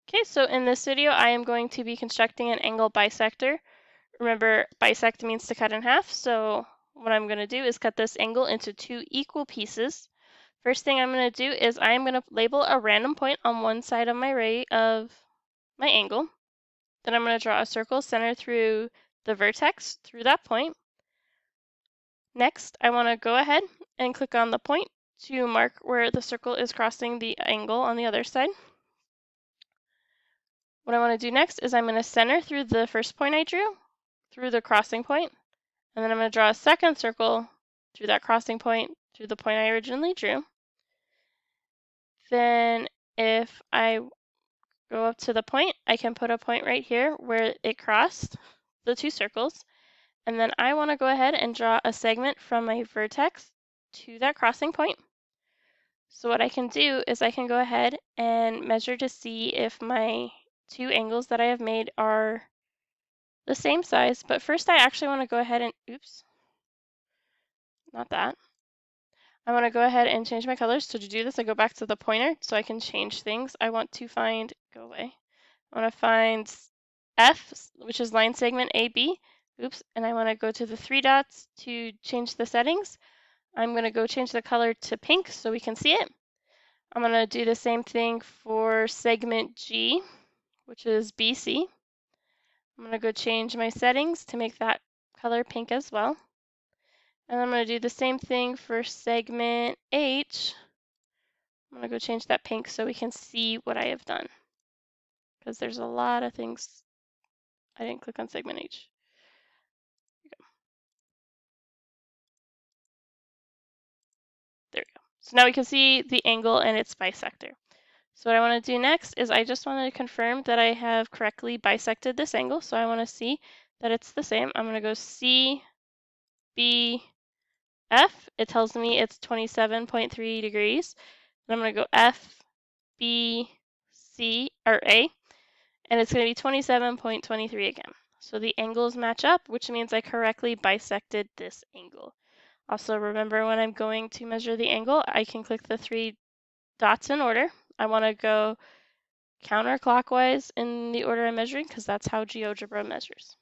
Okay, so in this video, I am going to be constructing an angle bisector. Remember, bisect means to cut in half, so what I'm going to do is cut this angle into two equal pieces. First thing I'm going to do is I'm going to label a random point on one side of my ray of my angle. Then I'm going to draw a circle centered through the vertex through that point. Next, I want to go ahead and click on the point to mark where the circle is crossing the angle on the other side. What I want to do next is I'm going to center through the first point I drew, through the crossing point, and then I'm going to draw a second circle through that crossing point, through the point I originally drew. Then if I go up to the point, I can put a point right here where it crossed the two circles, and then I want to go ahead and draw a segment from my vertex to that crossing point. So what I can do is I can go ahead and measure to see if my two angles that I have made are the same size, but first I actually want to go ahead and, oops, not that. I want to go ahead and change my colors. So to do this, I go back to the pointer so I can change things. I want to find, go away. I want to find F, which is line segment AB. Oops, and I want to go to the three dots to change the settings. I'm going to go change the color to pink so we can see it. I'm going to do the same thing for segment G, which is BC. I'm going to go change my settings to make that color pink as well. And I'm going to do the same thing for segment H. I'm going to go change that pink so we can see what I have done, because there's a lot of things. I didn't click on segment H. There we go. So now we can see the angle and its bisector. So what I want to do next is I just want to confirm that I have correctly bisected this angle. So I want to see that it's the same. I'm going to go C, B, F. It tells me it's 27.3 degrees. And I'm going to go F, B, C, or A, and it's going to be 27.23 again. So the angles match up, which means I correctly bisected this angle. Also, remember when I'm going to measure the angle, I can click the three dots in order. I want to go counterclockwise in the order I'm measuring because that's how GeoGebra measures.